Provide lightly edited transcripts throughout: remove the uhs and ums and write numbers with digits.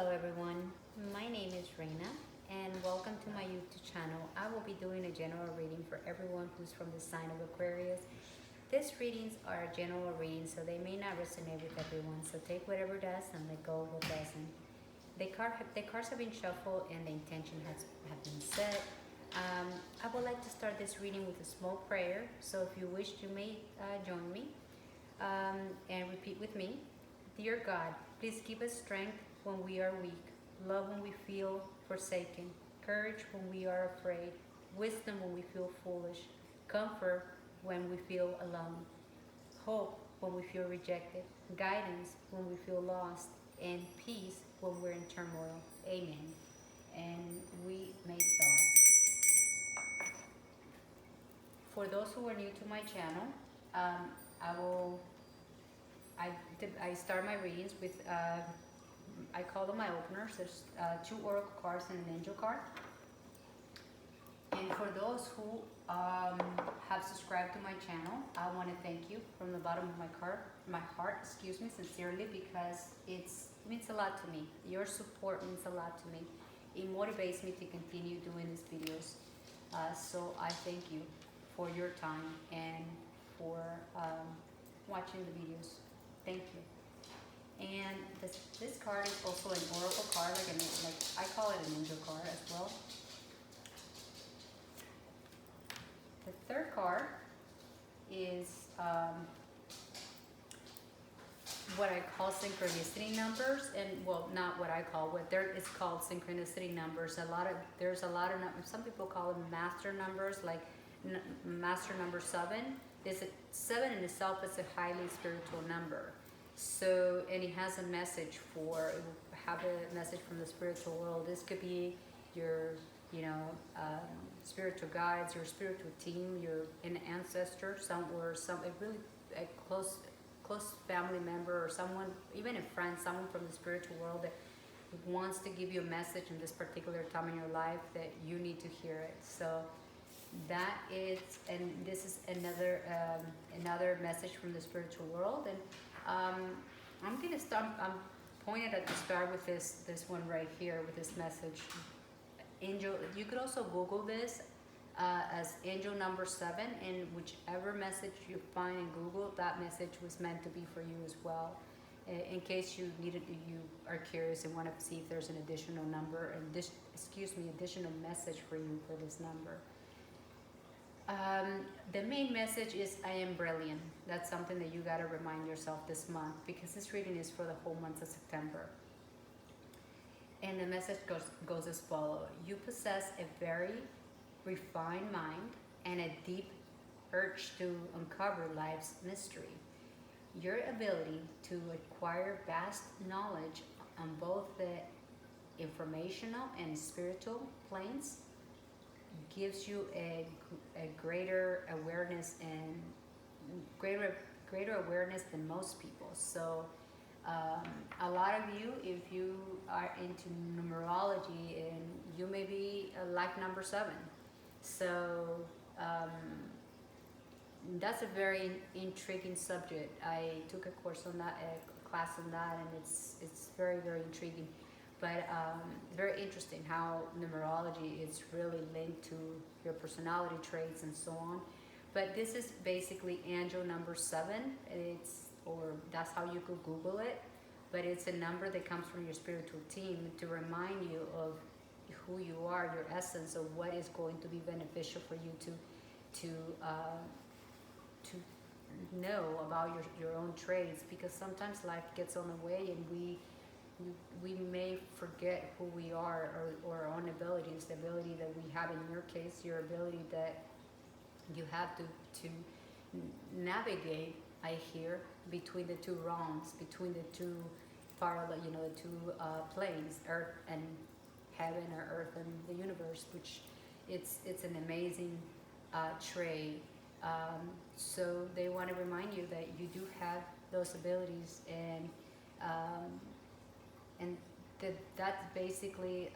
Hello everyone, my name is Reina and welcome to my YouTube channel. I will be doing a general reading for everyone who's from the sign of Aquarius. These readings are general readings, so they may not resonate with everyone, so take whatever does and let go of what doesn't. The cards have been shuffled and the intention have been set. I would like to start this reading with a small prayer, so if you wish you may join me and repeat with me. Dear God, please give us strength when we are weak, love when we feel forsaken, courage when we are afraid, wisdom when we feel foolish, comfort when we feel alone, hope when we feel rejected, guidance when we feel lost, and peace when we're in turmoil. Amen. And we may start. For those who are new to my channel, I will I start my readings with I call them my openers. There's two oracle cards and an angel card. And for those who have subscribed to my channel, I want to thank you from the bottom of my heart, sincerely, because it means a lot to me. Your support means a lot to me. It motivates me to continue doing these videos. So I thank you for your time and for watching the videos. Thank you. And this card is also an oracle card, like I call it an angel card as well. The third card is what I call synchronicity numbers, and well, not what I call, what there is called synchronicity numbers. There's a lot of some people call them master numbers, like master number 7. Seven in itself is a highly spiritual number. So, and it has a message have a message from the spiritual world. This could be your, spiritual guides, your spiritual team, an ancestor, a close family member, or someone, even a friend, someone from the spiritual world that wants to give you a message in this particular time in your life that you need to hear it. So that is, and this is another message from the spiritual world. And I'm gonna start. I'm pointed at the start with this one right here with this message. Angel. You could also Google this as angel number 7, and whichever message you find in Google, that message was meant to be for you as well. In case you are curious and want to see if there's an additional number and additional message for you for this number. The main message is I am brilliant. That's something that you got to remind yourself this month, because this reading is for the whole month of September. And the message goes as follows. You possess a very refined mind and a deep urge to uncover life's mystery. Your ability to acquire vast knowledge on both the informational and spiritual planes gives you a greater awareness and greater awareness than most people. So a lot of you, if you are into numerology, and you may be like number 7. So that's a very intriguing subject. I took a course on that, a class on that, and it's very, very intriguing. But very interesting how numerology is really linked to your personality traits and so on. But this is basically angel number 7. That's how you could Google it. But it's a number that comes from your spiritual team to remind you of who you are, your essence, of what is going to be beneficial for you to know about your own traits. Because sometimes life gets on the way, and we may forget who we are, or our own abilities, the ability that we have in your case, your ability that you have to navigate, I hear, between the two realms, between the two parallel, the two planes, earth and heaven, or earth and the universe, which it's an amazing trait. So they want to remind you that you do have those abilities, and that's basically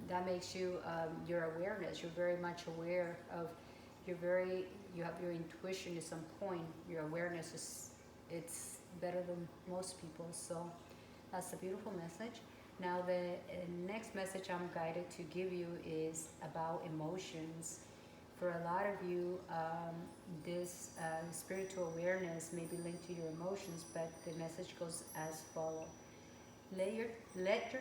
that makes you your awareness. You're very much aware of. You have your intuition is on point. Your awareness it's better than most people. So That's a beautiful message. Now, the next message I'm guided to give you is about emotions. For a lot of you, this spiritual awareness may be linked to your emotions, but the message goes as follows. Let your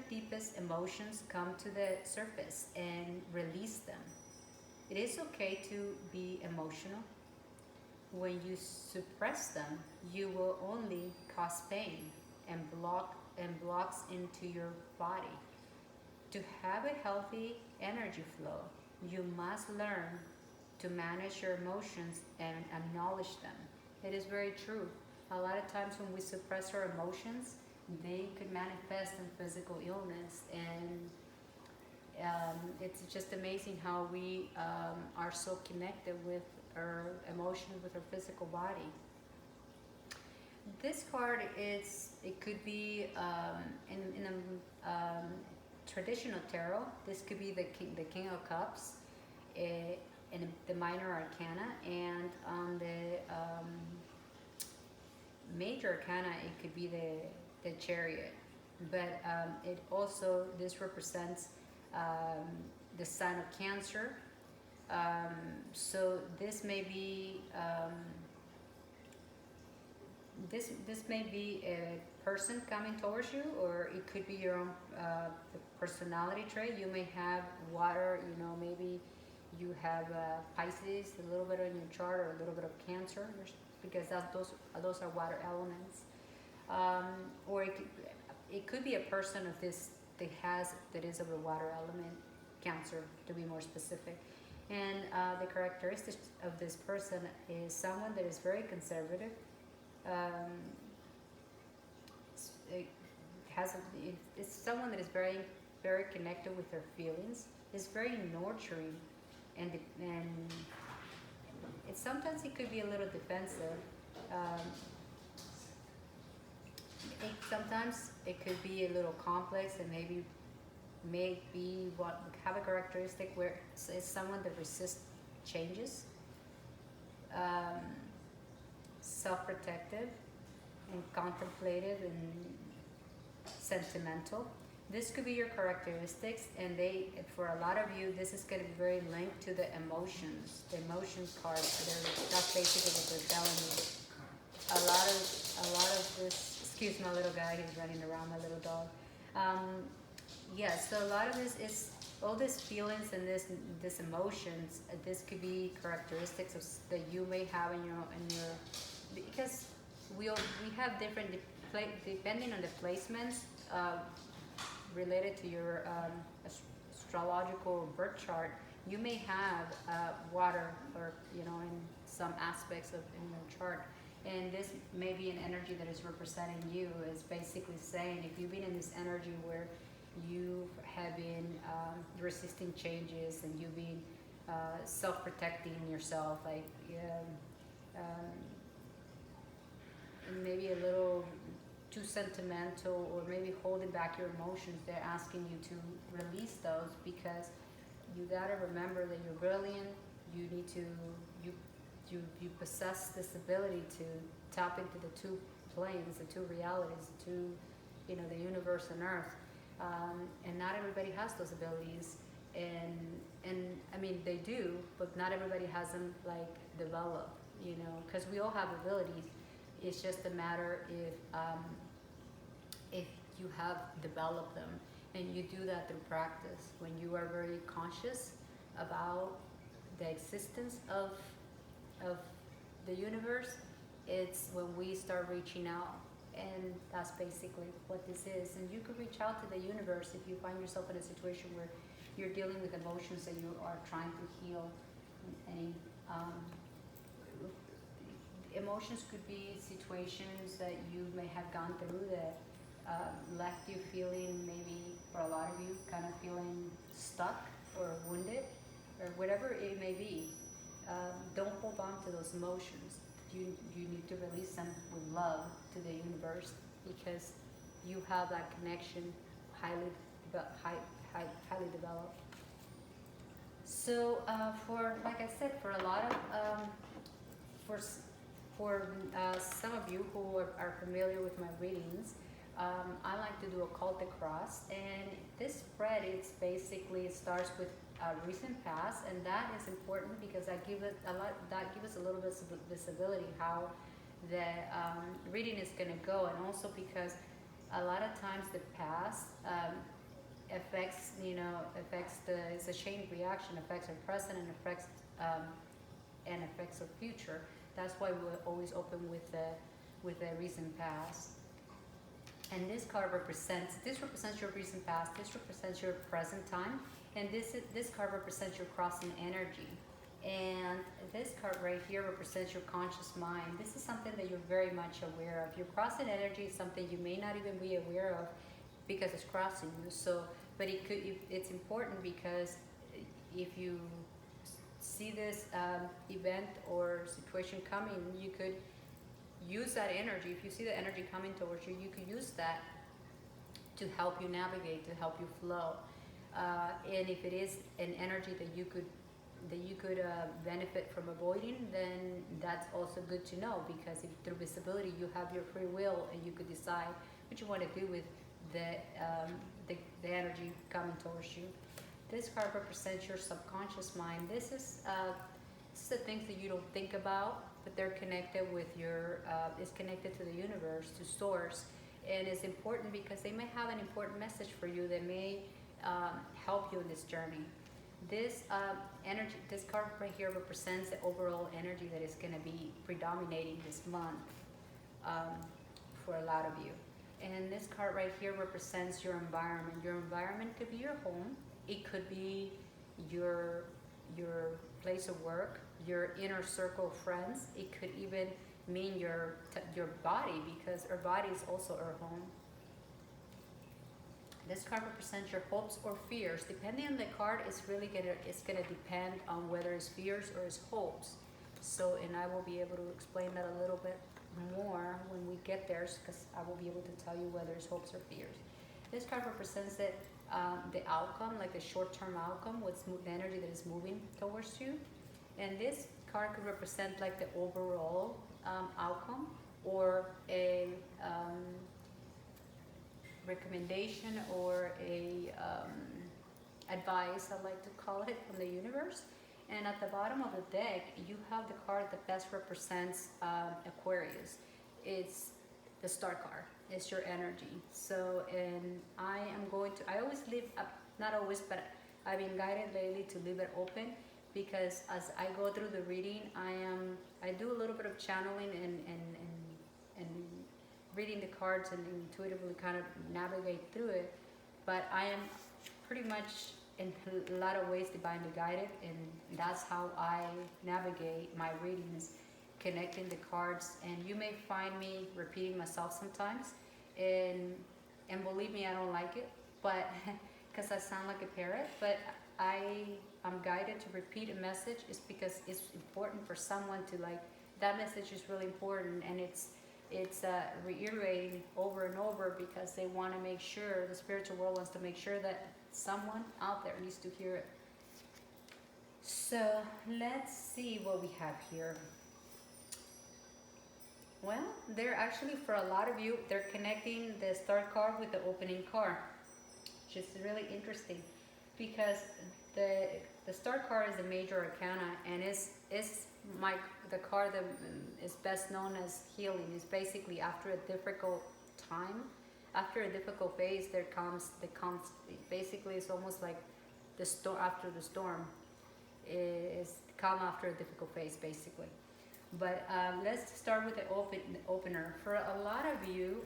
deepest emotions come to the surface and release them. It is okay to be emotional. When you suppress them, you will only cause pain and blocks into your body. To have a healthy energy flow, you must learn to manage your emotions and acknowledge them. It is very true. A lot of times when we suppress our emotions, they could manifest in physical illness, and it's just amazing how we are so connected with our emotions, with our physical body. This card it could be in a traditional tarot. This could be the King of Cups, in the minor arcana, and on the major arcana it could be the Chariot. But it also, this represents the sign of Cancer. So this may be this may be a person coming towards you, or it could be your own personality trait. You may have water, maybe you have Pisces, a little bit on your chart, or a little bit of Cancer, because those are water elements. Or it could be a person of this that is of the water element, Cancer, to be more specific. And the characteristics of this person is someone that is very conservative. It it's someone that is very, very connected with their feelings. Is very nurturing, and sometimes it could be a little defensive. Sometimes it could be a little complex, and maybe what have a characteristic where it's someone that resists changes, self-protective and contemplative and sentimental. This could be your characteristics, and for a lot of you, this is going to be very linked to the emotions. The emotions card. That's basically what they're telling you. A lot of this. Excuse my little guy. He's running around. My little dog. So a lot of this is all these feelings and this emotions. This could be characteristics that you may have in your because we have different depending on the placements related to your astrological birth chart. You may have water, or in some aspects in your chart. And this may be an energy that is representing you. Is basically saying, if you've been in this energy where you have been resisting changes, and you've been self-protecting yourself, like maybe a little too sentimental, or maybe holding back your emotions, they're asking you to release those, because you gotta remember that you're brilliant. You need to you possess this ability to tap into the two planes, the two realities, the two, the universe and earth. And not everybody has those abilities, and I mean they do, but not everybody has them developed, because we all have abilities. It's just a matter if you have developed them, and you do that through practice. When you are very conscious about the existence of the universe, it's when we start reaching out. And that's basically what this is. And you can reach out to the universe if you find yourself in a situation where you're dealing with emotions that you are trying to heal. Any emotions could be situations that you may have gone through that left you feeling, maybe for a lot of you, kind of feeling stuck or wounded, or whatever it may be. Don't hold on to those emotions. You need to release them with love to the universe, because you have that connection highly developed. So like I said, for a lot of for some of you who are familiar with my readings, I like to do occultic cross, and this spread it's basically it starts with recent past, and that is important because I give it a lot. That gives us a little bit of visibility how the reading is going to go, and also because a lot of times the past affects affects the it's a chain reaction, affects our present and affects our future. That's why we're always open with the recent past. And this card represents your recent past, this represents your present time, and this card represents your crossing energy. And this card right here represents your conscious mind. This is something that you're very much aware of. Your crossing energy is something you may not even be aware of because it's crossing you. So, but it's important because if you see this event or situation coming, you could use that energy. If you see the energy coming towards you, you could use that to help you navigate, to help you flow. And if it is an energy that you could benefit from avoiding, then that's also good to know, because if through visibility you have your free will and you could decide what you want to do with the energy coming towards you. This card represents your subconscious mind. This is the things that you don't think about, but they're connected with your, it's connected to the universe, to source. And it's important because they may have an important message for you that may help you in this journey. This energy, this card right here represents the overall energy that is going to be predominating this month for a lot of you. And this card right here represents your environment. Your environment could be your home. It could be your place of work, your inner circle of friends. It could even mean your body, because our body is also our home. This card represents your hopes or fears. Depending on the card, it's gonna depend on whether it's fears or it's hopes. So, and I will be able to explain that a little bit more when we get there, because I will be able to tell you whether it's hopes or fears. This card represents the outcome, like the short-term outcome, the energy that is moving towards you. And this card could represent like the overall outcome, or a recommendation, or a advice, I like to call it, from the universe. And at the bottom of the deck, you have the card that best represents Aquarius. It's the star card. It's your energy. So, and I always leave, not always, but I've been guided lately to leave it open, because as I go through the reading, I do a little bit of channeling and reading the cards and intuitively kind of navigate through it. But I am pretty much in a lot of ways divinely guided, and that's how I navigate my readings, connecting the cards. And you may find me repeating myself sometimes, and believe me, I don't like it, but because I sound like a parrot. But I'm guided to repeat a message is because it's important for someone to, like, that message is really important, and it's reiterating over and over, because they want to make sure, the spiritual world wants to make sure that someone out there needs to hear it. So let's see what we have here. Well, they're actually, for a lot of you, they're connecting the star card with the opening card, which is really interesting, because the star card is the major arcana, and is the card that is best known as healing. It's basically after a difficult time, after a difficult phase, there comes basically, it's almost like the storm after the storm is calm after a difficult phase, basically. But let's start with the opener. For a lot of you,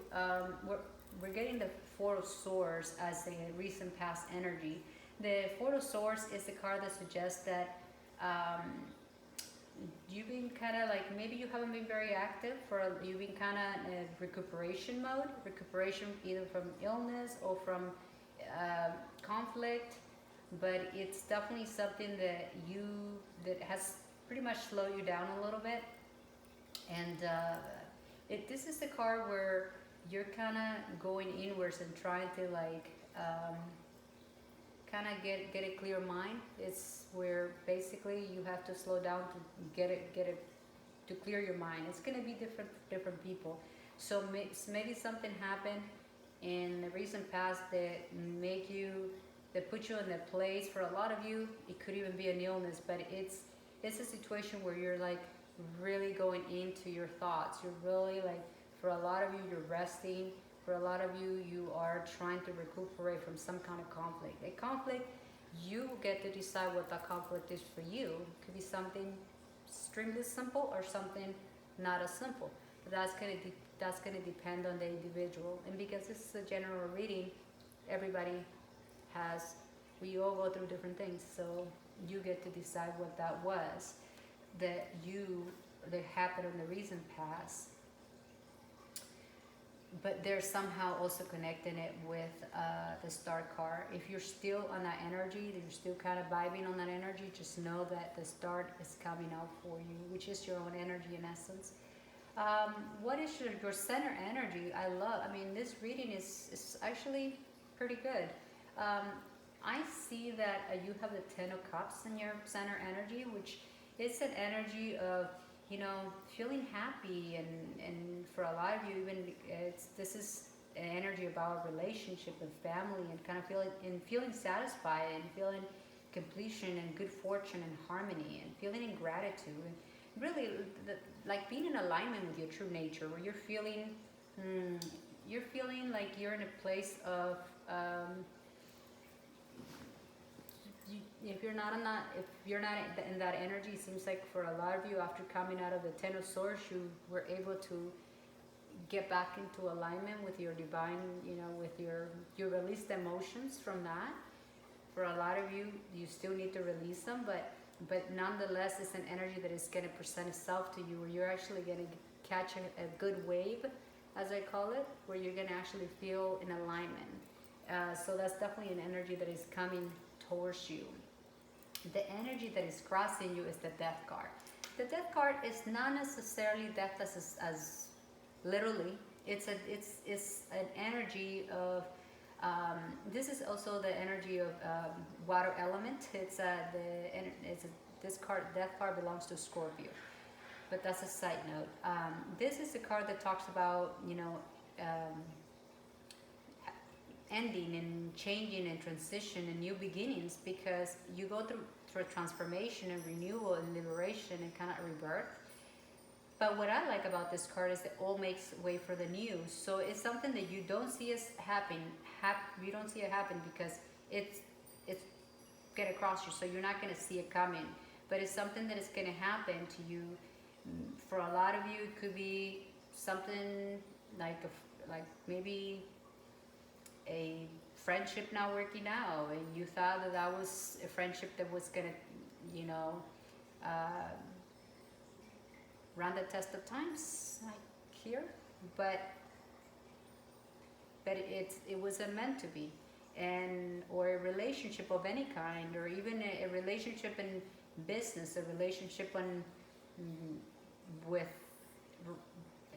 we're getting the Four of Swords as a recent past energy. The Four of Swords is the card that suggests that you've been kind of like, maybe you haven't been very active, you've been kind of in recuperation mode, either from illness or from conflict, but it's definitely something that has pretty much slowed you down a little bit. And this is the card where you're kind of going inwards and trying to, like, kind of get a clear mind. It's where basically you have to slow down to get it to clear your mind. It's going to be different people. So maybe something happened in the recent past that make you, that put you in that place. For a lot of you, it could even be an illness, but it's a situation where you're like really going into your thoughts. You're really like, for a lot of you, you're resting. For a lot of you, you are trying to recuperate from some kind of conflict. A conflict, you get to decide what that conflict is for you. It could be something extremely simple or something not as simple. But that's gonna depend on the individual. And because this is a general reading, everybody has, we all go through different things. So you get to decide what that was that happened in the recent past. But they're somehow also connecting it with the star card. If you're still on that energy, you're still kind of vibing on that energy, just know that the start is coming out for you, which is your own energy in essence. What is your center energy? I mean, this reading is actually pretty good. I see that you have the Ten of Cups in your center energy, which is an energy of, you know, feeling happy, and for a lot of you, even this is an energy about relationship and family, and kind of feeling satisfied, and feeling completion and good fortune and harmony, and feeling in gratitude, and really like being in alignment with your true nature, where you're feeling like you're in a place of if you're not in that energy, it seems like for a lot of you, after coming out of the Ten of Swords, you were able to get back into alignment with your divine, you know, with you released emotions from that. For a lot of you, you still need to release them, but nonetheless, it's an energy that is going to present itself to you, where you're actually going to catch a good wave, as I call it, where you're going to actually feel in alignment. So that's definitely an energy that is coming towards you. The energy that is crossing you is the Death card. The Death card is not necessarily death as literally. It's an energy of this is also the energy of water element. This card, Death card, belongs to Scorpio, but that's a side note. This is a card that talks about, you know, ending and changing and transition and new beginnings, because you go through transformation and renewal and liberation and kind of rebirth. But what I like about this card is that all makes way for the new. So it's something that you don't see as happen. You don't see it happen because it's get across you, so you're not going to see it coming. But it's something that is going to happen to you. For a lot of you, it could be something like maybe a friendship not working out, and you thought that was a friendship that was gonna, you know, run the test of times, like here, but it wasn't meant to be, or a relationship of any kind, or even a relationship in business, a relationship with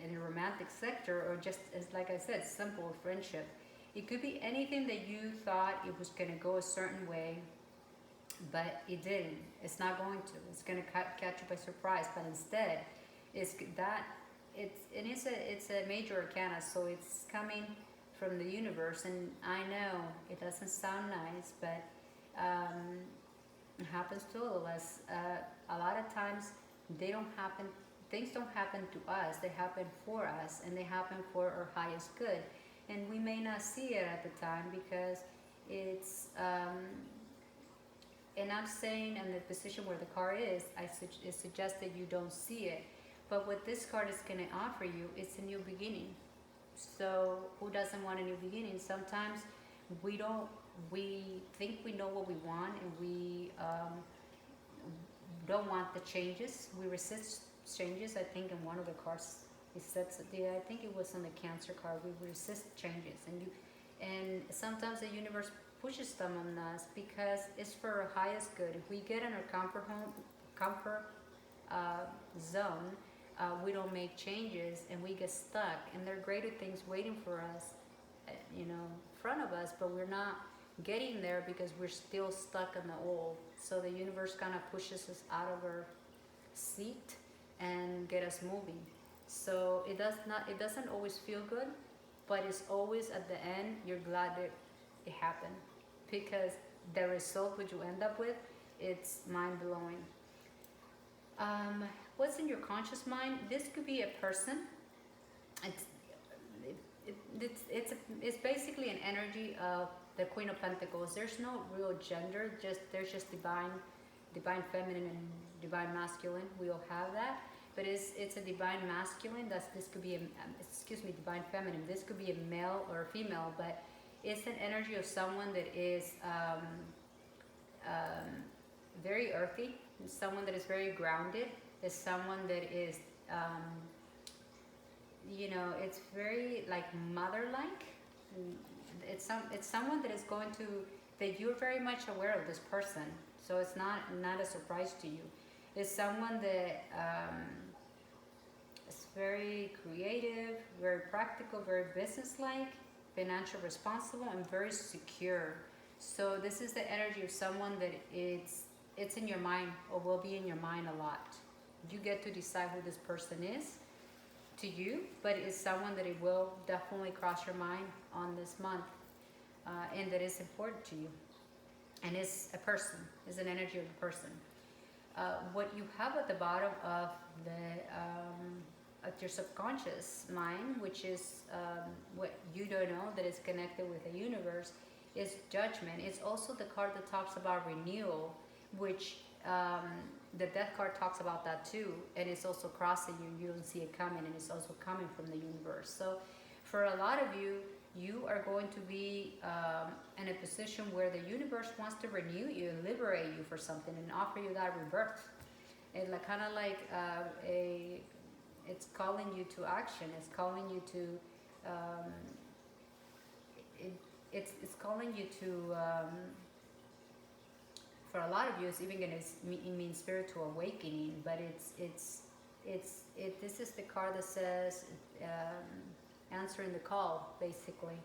in a romantic sector, or just as like I said, simple friendship. It could be anything that you thought it was going to go a certain way, but it didn't. It's not going to. It's going to catch you by surprise. But instead, it's a major arcana, so it's coming from the universe. And I know it doesn't sound nice, but it happens to all of us. A lot of times, they don't happen. Things don't happen to us. They happen for us, and they happen for our highest good. And we may not see it at the time because it's, and I'm saying in the position where the card is, it suggests that you don't see it. But what this card is going to offer you, it's a new beginning. So who doesn't want a new beginning? Sometimes we think we know what we want, and we don't want the changes. We resist changes. I think in one of the cards, I think it was on the Cancer card. We resist changes, and sometimes the universe pushes them on us because it's for our highest good. If we get in our comfort zone, we don't make changes, and we get stuck. And there are greater things waiting for us, you know, in front of us, but we're not getting there because we're still stuck in the old. So the universe kind of pushes us out of our seat and get us moving. So it doesn't always feel good, but it's always at the end you're glad that it happened, because the result which you end up with, it's mind-blowing. What's in your conscious mind? This could be a person. It's it's basically an energy of the Queen of Pentacles. There's no real gender. There's just divine feminine and divine masculine. We all have that, but it's a divine masculine. This could be divine feminine. This could be a male or a female, but it's an energy of someone that is very earthy. Someone that is very grounded. Is someone that is it's very like mother-like. It's someone that is going to, that you're very much aware of this person, so it's not a surprise to you. It's someone that is very creative, very practical, very business-like, financially responsible, and very secure. So this is the energy of someone that it's in your mind, or will be in your mind a lot. You get to decide who this person is to you, but it's someone that it will definitely cross your mind on this month, and that is important to you. And it's a person, it's an energy of a person. What you have at the bottom of your subconscious mind, which is what you don't know, that is connected with the universe, is judgment. It's also the card that talks about renewal, which the death card talks about that too, and it's also crossing you. You don't see it coming, and it's also coming from the universe. So for a lot of you, you are going to be in a position where the universe wants to renew you and liberate you for something and offer you that rebirth. And like kind of like it's calling you to action. It's calling you to it's calling you to for a lot of you, it's even going to mean spiritual awakening. But this is the card that says answering the call, basically,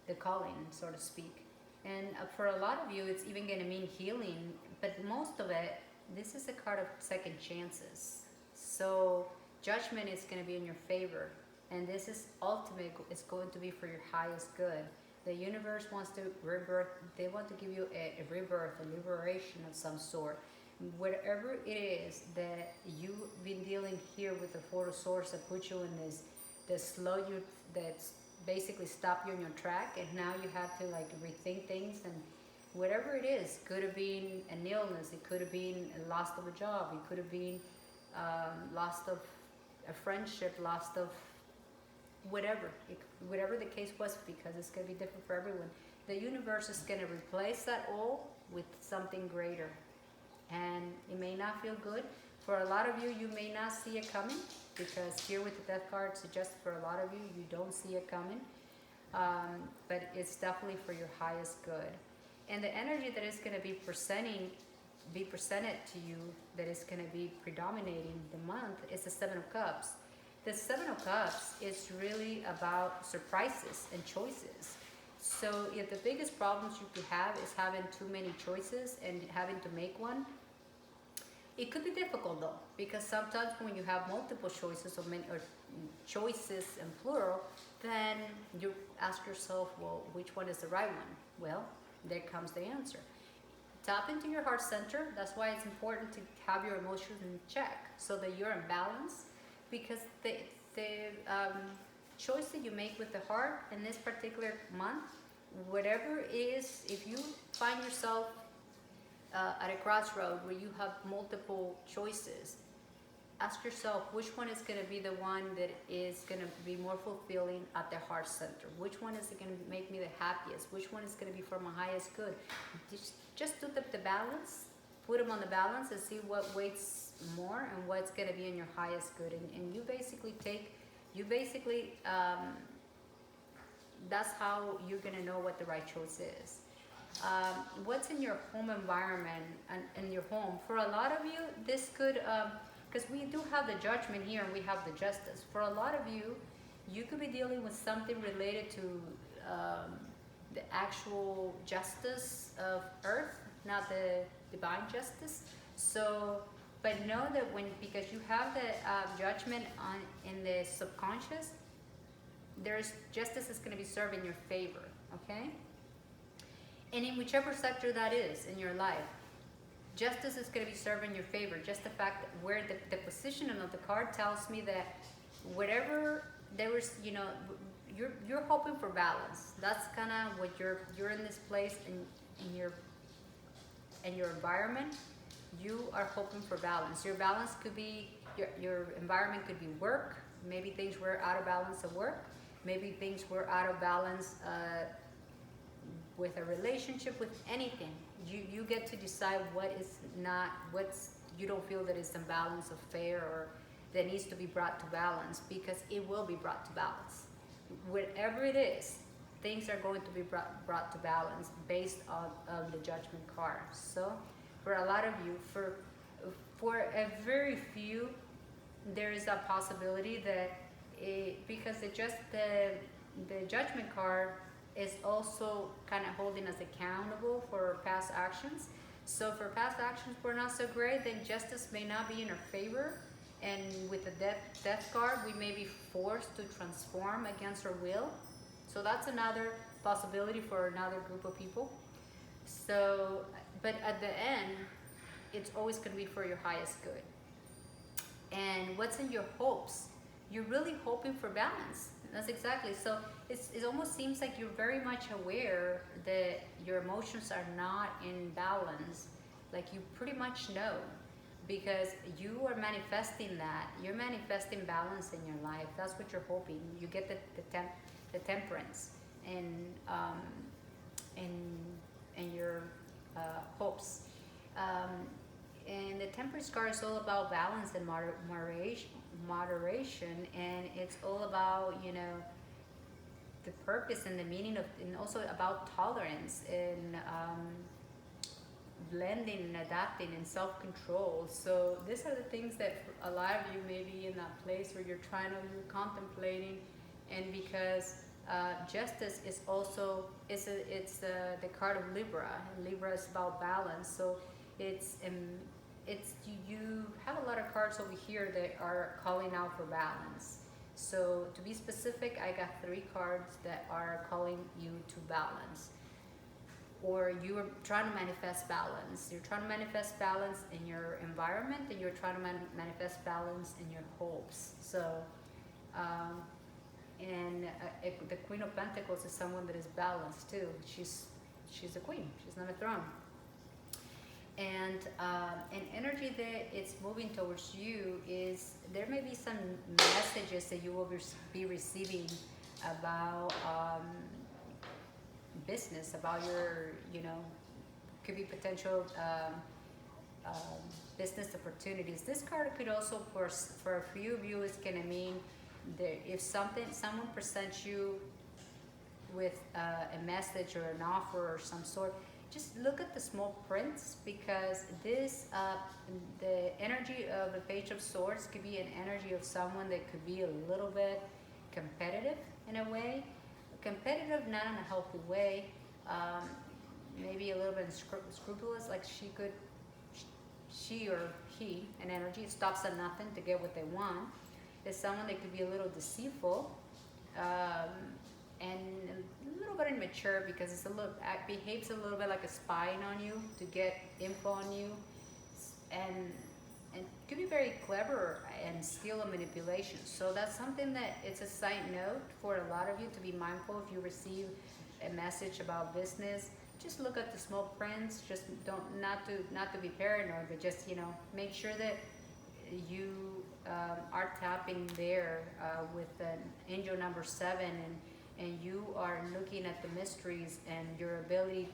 the calling, so to speak. And for a lot of you, it's even going to mean healing. But most of it, this is a card of second chances. So judgment is going to be in your favor, and this is ultimate. It's going to be for your highest good. The universe wants to rebirth. They want to give you a rebirth, a liberation of some sort. Whatever it is that you've been dealing here with the Four of Swords that put you in this, that slow you, that's basically stop you in your track, and now you have to like rethink things. And whatever it is, could have been an illness, it could have been a loss of a job, it could have been loss of a friendship, loss of whatever the case was, because it's going to be different for everyone. The universe is going to replace that all with something greater, and it may not feel good. For a lot of you, you may not see it coming, because here with the death card suggests for a lot of you, you don't see it coming, but it's definitely for your highest good. And the energy that is going to be presented to you, that is going to be predominating the month, is the Seven of Cups. The Seven of Cups is really about surprises and choices. So if the biggest problems you could have is having too many choices and having to make one, it could be difficult though, because sometimes when you have multiple choices or choices in plural, then you ask yourself, well, which one is the right one? Well, there comes the answer. Tap into your heart center. That's why it's important to have your emotions in check, so that you're in balance. Because the choice that you make with the heart in this particular month, whatever it is, if you find yourself at a crossroad where you have multiple choices, ask yourself which one is going to be the one that is going to be more fulfilling at the heart center. Which one is going to make me the happiest? Which one is going to be for my highest good? Just do the balance, put them on the balance, and see what weights more and what's going to be in your highest good. And you basically that's how you're going to know what the right choice is. What's in your home environment and in your home? For a lot of you, this could, because we do have the judgment here and we have the justice. For a lot of you, you could be dealing with something related to the actual justice of earth, not the divine justice. So, but know that because you have the judgment in the subconscious, there's justice is going to be served in your favor, okay? And in whichever sector that is in your life, justice is going to be served in your favor. Just the fact that where the positioning of the card tells me that whatever there was, you know, you're hoping for balance. That's kind of what you're in this place in your environment. You are hoping for balance. Your balance could be your environment could be work. Maybe things were out of balance at work. Maybe things were out of balance with a relationship, with anything. You get to decide what's you don't feel that is imbalance or fair or that needs to be brought to balance, because it will be brought to balance. Whatever it is, things are going to be brought to balance based on the judgment card. So for a lot of you, for a very few, there is a possibility that because the judgment card is also kind of holding us accountable for past actions. So for past actions were not so great, then justice may not be in our favor. And with the death card, we may be forced to transform against our will. So that's another possibility for another group of people. So, but at the end, it's always going to be for your highest good. And what's in your hopes? You're really hoping for balance. That's exactly. So it almost seems like you're very much aware that your emotions are not in balance. Like you pretty much know, because you are manifesting that. You're manifesting balance in your life. That's what you're hoping. You get the temperance and your hopes. And the temperance card is all about balance and moderation, and it's all about, you know, the purpose and the meaning of, and also about tolerance and blending and adapting and self-control. So these are the things that a lot of you may be in that place where you're contemplating, and because justice is also it's the card of Libra, and Libra is about balance. So it's you have a lot of cards over here that are calling out for balance. So to be specific, I got 3 cards that are calling you to balance, or you are trying to manifest balance. You're trying to manifest balance in your environment, and you're trying to manifest balance in your hopes. So the Queen of Pentacles is someone that is balanced too. She's a queen. She's not a throne. And an energy that it's moving towards you is there may be some messages that you will be receiving about business, about your, you know, could be potential business opportunities. This card could also, for a few of you, is going to mean that if someone presents you with a message or an offer or some sort, just look at the small prints, because this the energy of the Page of Swords could be an energy of someone that could be a little bit competitive in a way. Competitive, not in a healthy way, maybe a little bit scrupulous, like she or he, an energy stops at nothing to get what they want. Is someone that could be a little deceitful, and a little bit immature, because it behaves a little bit like a spying on you to get info on you, and could be very clever and skill of manipulation. So that's something that it's a side note for a lot of you to be mindful. If you receive a message about business, just look at the small prints. Just not to be paranoid, but just, you know, make sure that you are tapping there with an angel number 7, and you are looking at the mysteries and your ability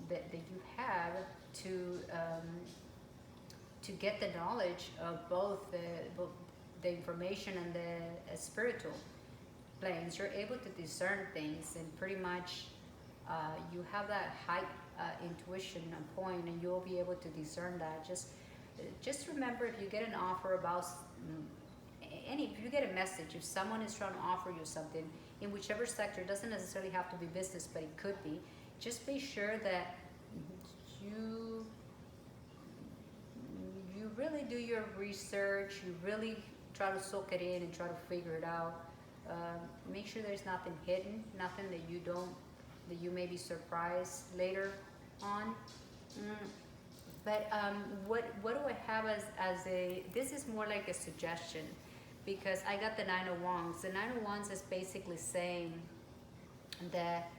that you have to get the knowledge of both the information and the spiritual planes. You're able to discern things, and pretty much you have that high intuition point, and you'll be able to discern that. Just remember, if you get an offer about if you get a message, if someone is trying to offer you something in whichever sector, it doesn't necessarily have to be business, but it could be, just be sure that you really do your research, you really try to soak it in and try to figure it out Make sure there's nothing hidden, nothing that you may be surprised later on. Mm. But what do I have as a, this is more like a suggestion, because I got the Nine of Wands. The Nine of Wands is basically saying that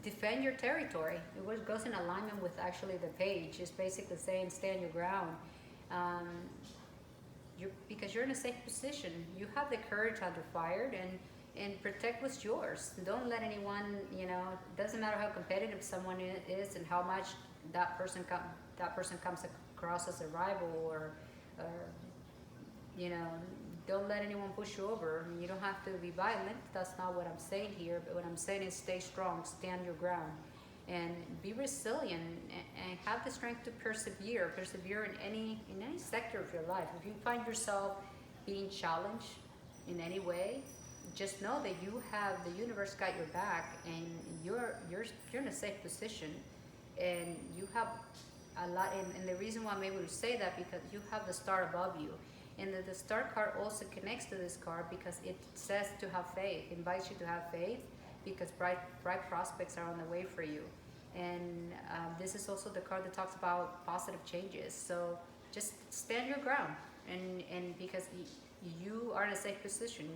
defend your territory. Goes in alignment with actually the page. It's basically saying stand your ground. Um, because you're in a safe position. You have the courage under fire, and protect what's yours. Don't let anyone, it doesn't matter how competitive someone is and how much that person comes across as a rival, or don't let anyone push you over. You don't have to be violent. That's not what I'm saying here. But what I'm saying is stay strong, stand your ground, and be resilient, and have the strength to persevere in any sector of your life. If you find yourself being challenged in any way, just know that you have the universe got your back, and you're in a safe position, and you have a lot. And the reason why I'm able to say that, because you have the star above you, and the star card also connects to this card because it says to have faith, invites you to have faith, because bright prospects are on the way for you. And this is also the card that talks about positive changes. So just stand your ground, and because you are in a safe position,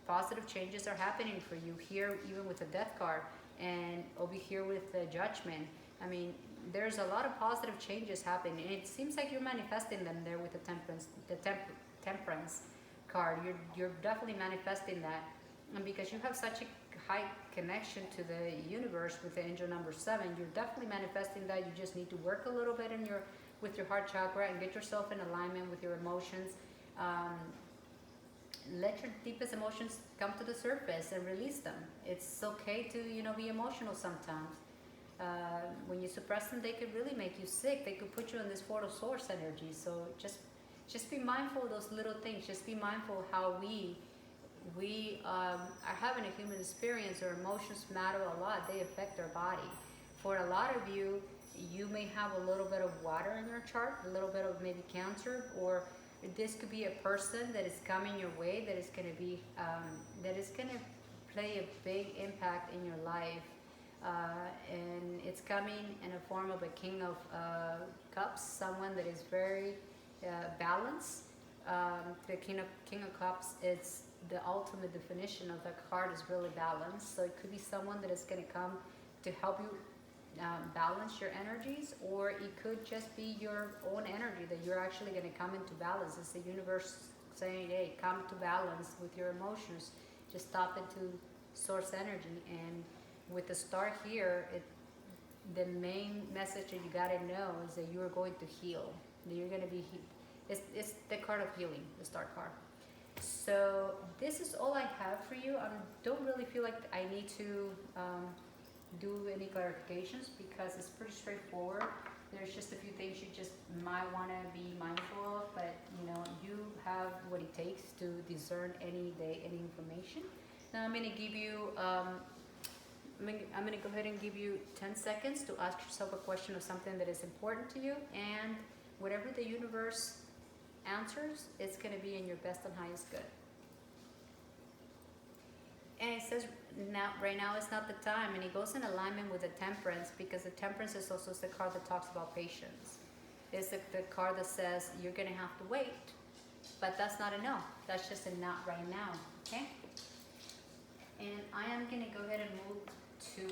positive changes are happening for you here, even with the Death card, and over here with the Judgment. I mean, there's a lot of positive changes happening, and it seems like you're manifesting them there with the Temperance card. You're definitely manifesting that, and because you have such a high connection to the universe with the angel number 7, you're definitely manifesting that. You just need to work a little bit with your heart chakra and get yourself in alignment with your emotions. Let your deepest emotions come to the surface and release them. It's okay to be emotional sometimes. When you suppress them, they could really make you sick. They could put you in this portal source energy. So just be mindful of those little things. Just be mindful how we are having a human experience. Our emotions matter a lot. They affect our body. For a lot of you, you may have a little bit of water in your chart, a little bit of maybe Cancer, or this could be a person that is coming your way that is going to play a big impact in your life. And it's coming in a form of a King of Cups, someone that is very balanced. The King of Cups, it's the ultimate definition of that card, is really balanced. So it could be someone that is going to come to help you balance your energies, or it could just be your own energy that you're actually going to come into balance. It's the universe saying, hey, come to balance with your emotions. Just stop into source energy. And with the star here, the main message that you got to know is that you are going to heal. That you're going to be it's the card of healing, the star card. So this is all I have for you. I don't really feel like I need to do any clarifications, because it's pretty straightforward. There's just a few things you just might want to be mindful of, but you have what it takes to discern any information. Now I'm going to give you I'm going to go ahead and give you 10 seconds to ask yourself a question of something that is important to you, and whatever the universe answers, it's going to be in your best and highest good. And it says right now is not the time, and it goes in alignment with the Temperance, because the Temperance is also the card that talks about patience. It's the card that says you're going to have to wait, but that's not a no. That's just a not right now. Okay. And I am going to go ahead and move to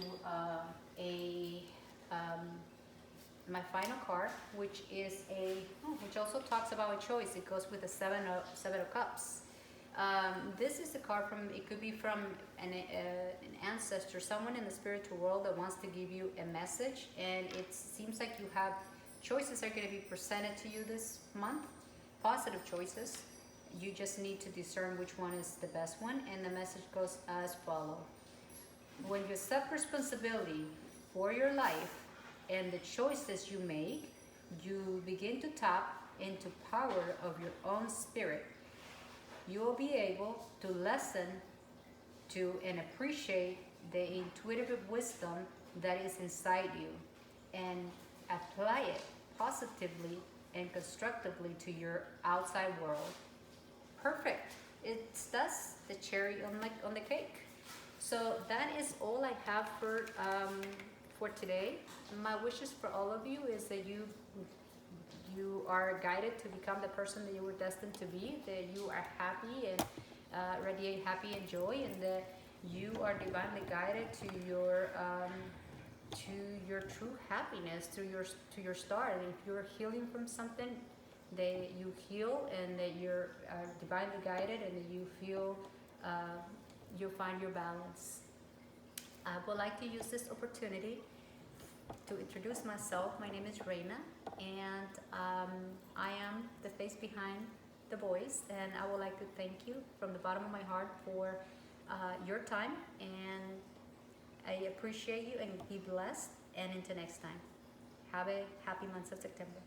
my final card, which is which also talks about a choice. It goes with the Seven of Cups. This is a card it could be from an ancestor, someone in the spiritual world that wants to give you a message, and it seems like you have choices are going to be presented to you this month, positive choices. You just need to discern which one is the best one, and the message goes as follows. When you accept responsibility for your life and the choices you make, you begin to tap into power of your own spirit. You will be able to listen to and appreciate the intuitive wisdom that is inside you, and apply it positively and constructively to your outside world. Perfect. it's thus the cherry on the cake. So that is all I have for today. My wishes for all of you is that you are guided to become the person that you were destined to be, that you are happy and radiate happy and joy, and that you are divinely guided to your true happiness, to your star. And if you're healing from something, that you heal, and that you're divinely guided, and that you feel you find your balance. I would like to use this opportunity to introduce myself. My name is Reina, and I am the face behind the voice, and I would like to thank you from the bottom of my heart for your time, and I appreciate you, and be blessed, and until next time, have a happy month of September.